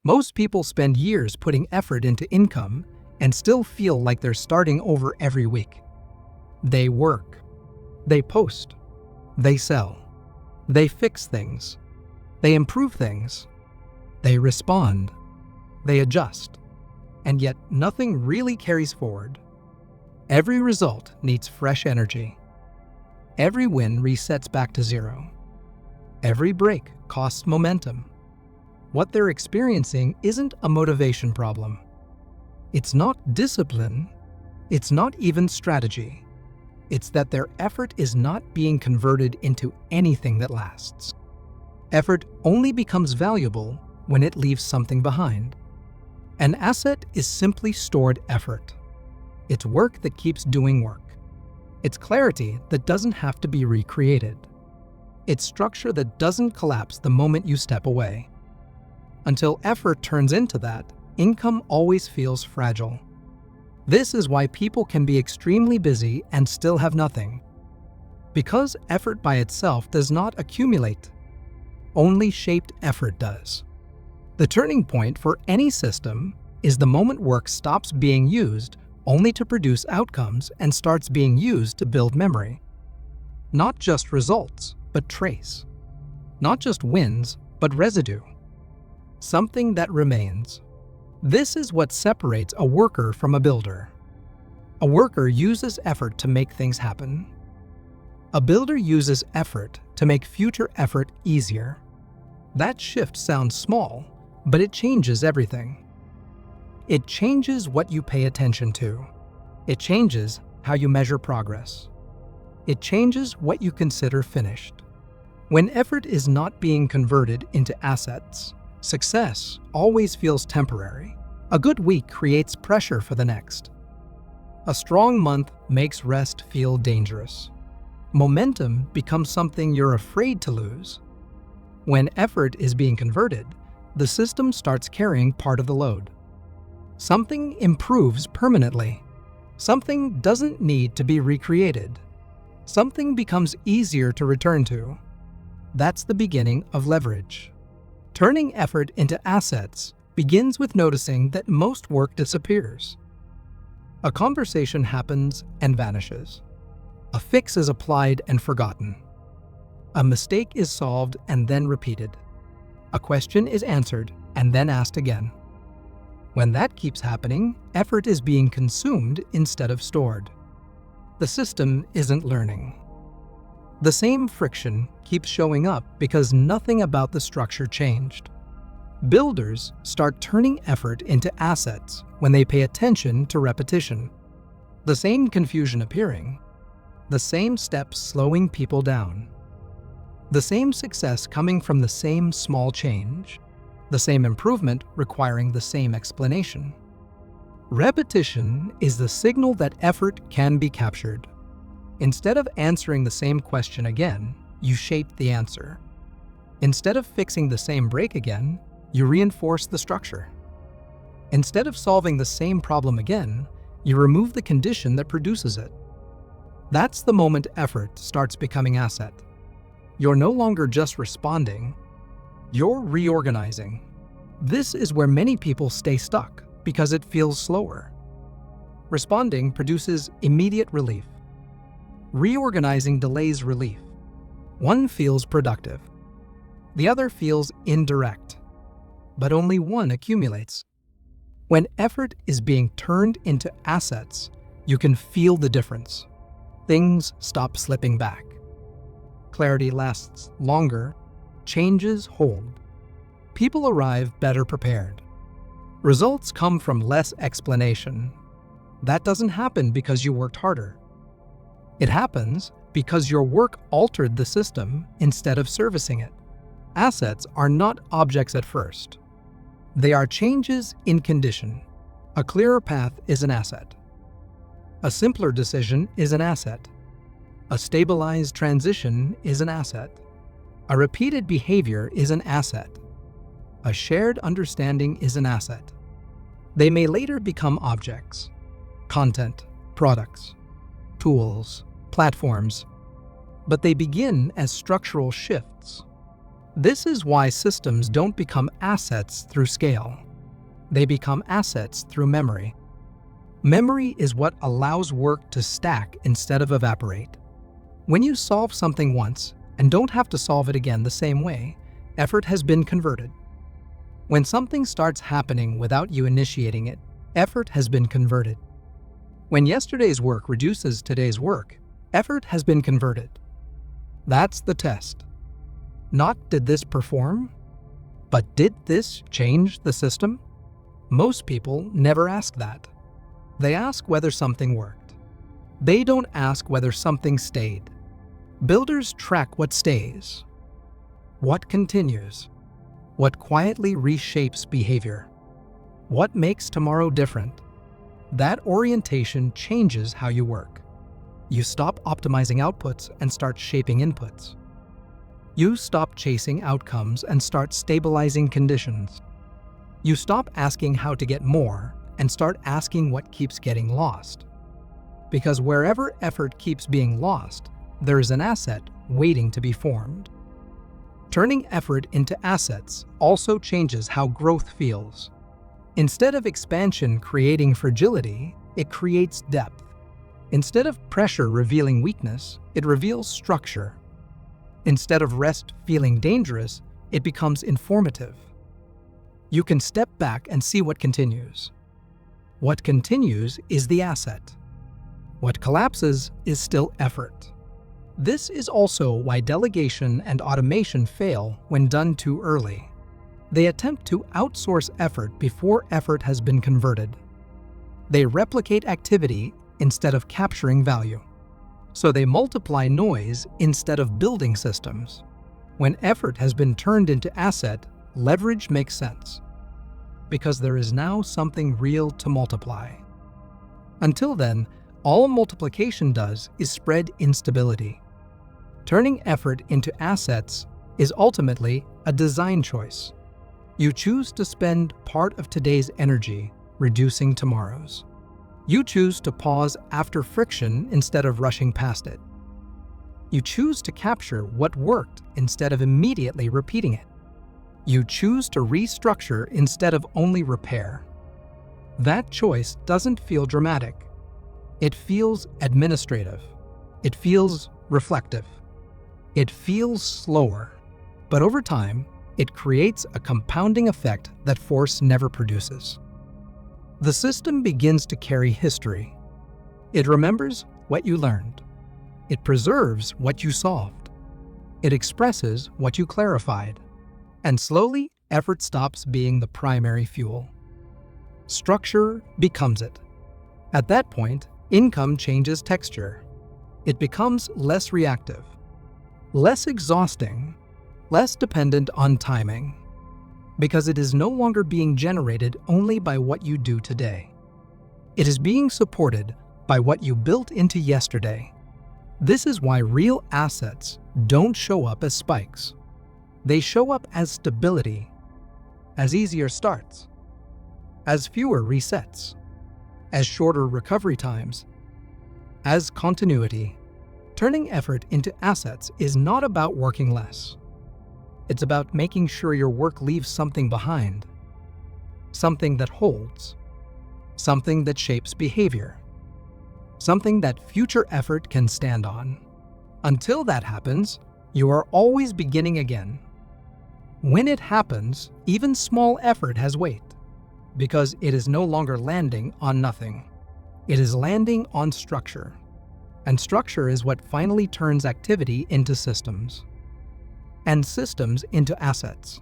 Most people spend years putting effort into income and still feel like they're starting over every week. They work, they post, they sell, they fix things, they improve things, they respond, they adjust, and yet nothing really carries forward. Every result needs fresh energy. Every win resets back to zero. Every break costs momentum. What they're experiencing isn't a motivation problem. It's not discipline. It's not even strategy. It's that their effort is not being converted into anything that lasts. Effort only becomes valuable when it leaves something behind. An asset is simply stored effort. It's work that keeps doing work. It's clarity that doesn't have to be recreated. It's structure that doesn't collapse the moment you step away. Until effort turns into that, income always feels fragile. This is why people can be extremely busy and still have nothing. Because effort by itself does not accumulate. Only shaped effort does. The turning point for any system is the moment work stops being used only to produce outcomes and starts being used to build memory. Not just results, but trace. Not just wins, but residue. Something that remains. This is what separates a worker from a builder. A worker uses effort to make things happen. A builder uses effort to make future effort easier. That shift sounds small, but it changes everything. It changes what you pay attention to. It changes how you measure progress. It changes what you consider finished. When effort is not being converted into assets, success always feels temporary. A good week creates pressure for the next. A strong month makes rest feel dangerous. Momentum becomes something you're afraid to lose. When effort is being converted, the system starts carrying part of the load. Something improves permanently. Something doesn't need to be recreated. Something becomes easier to return to. That's the beginning of leverage. Turning effort into assets begins with noticing that most work disappears. A conversation happens and vanishes. A fix is applied and forgotten. A mistake is solved and then repeated. A question is answered and then asked again. When that keeps happening, effort is being consumed instead of stored. The system isn't learning. The same friction keeps showing up because nothing about the structure changed. Builders start turning effort into assets when they pay attention to repetition. The same confusion appearing, the same steps slowing people down, the same success coming from the same small change, the same improvement requiring the same explanation. Repetition is the signal that effort can be captured. Instead of answering the same question again, you shape the answer. Instead of fixing the same break again, you reinforce the structure. Instead of solving the same problem again, you remove the condition that produces it. That's the moment effort starts becoming asset. You're no longer just responding, you're reorganizing. This is where many people stay stuck because it feels slower. Responding produces immediate relief. Reorganizing delays relief. One feels productive. The other feels indirect. But only one accumulates. When effort is being turned into assets, you can feel the difference. Things stop slipping back. Clarity lasts longer. Changes hold. People arrive better prepared. Results come from less explanation. That doesn't happen because you worked harder. It happens because your work altered the system instead of servicing it. Assets are not objects at first. They are changes in condition. A clearer path is an asset. A simpler decision is an asset. A stabilized transition is an asset. A repeated behavior is an asset. A shared understanding is an asset. They may later become objects, content, products, tools, platforms, but they begin as structural shifts. This is why systems don't become assets through scale. They become assets through memory. Memory is what allows work to stack instead of evaporate. When you solve something once and don't have to solve it again the same way, effort has been converted. When something starts happening without you initiating it, effort has been converted. When yesterday's work reduces today's work, effort has been converted. That's the test. Not did this perform, but did this change the system? Most people never ask that. They ask whether something worked. They don't ask whether something stayed. Builders track what stays, what continues, what quietly reshapes behavior, what makes tomorrow different. That orientation changes how you work. You stop optimizing outputs and start shaping inputs. You stop chasing outcomes and start stabilizing conditions. You stop asking how to get more and start asking what keeps getting lost. Because wherever effort keeps being lost, there is an asset waiting to be formed. Turning effort into assets also changes how growth feels. Instead of expansion creating fragility, it creates depth. Instead of pressure revealing weakness, it reveals structure. Instead of rest feeling dangerous, it becomes informative. You can step back and see what continues. What continues is the asset. What collapses is still effort. This is also why delegation and automation fail when done too early. They attempt to outsource effort before effort has been converted. They replicate activity instead of capturing value. So they multiply noise instead of building systems. When effort has been turned into asset, leverage makes sense, because there is now something real to multiply. Until then, all multiplication does is spread instability. Turning effort into assets is ultimately a design choice. You choose to spend part of today's energy reducing tomorrow's. You choose to pause after friction instead of rushing past it. You choose to capture what worked instead of immediately repeating it. You choose to restructure instead of only repair. That choice doesn't feel dramatic. It feels administrative. It feels reflective. It feels slower. But over time, it creates a compounding effect that force never produces. The system begins to carry history. It remembers what you learned. It preserves what you solved. It expresses what you clarified. And slowly, effort stops being the primary fuel. Structure becomes it. At that point, income changes texture. It becomes less reactive, less exhausting, less dependent on timing, because it is no longer being generated only by what you do today. It is being supported by what you built into yesterday. This is why real assets don't show up as spikes. They show up as stability, as easier starts, as fewer resets, as shorter recovery times, as continuity. Turning effort into assets is not about working less. It's about making sure your work leaves something behind, something that holds, something that shapes behavior, something that future effort can stand on. Until that happens, you are always beginning again. When it happens, even small effort has weight, because it is no longer landing on nothing. It is landing on structure. And structure is what finally turns activity into systems, and systems into assets.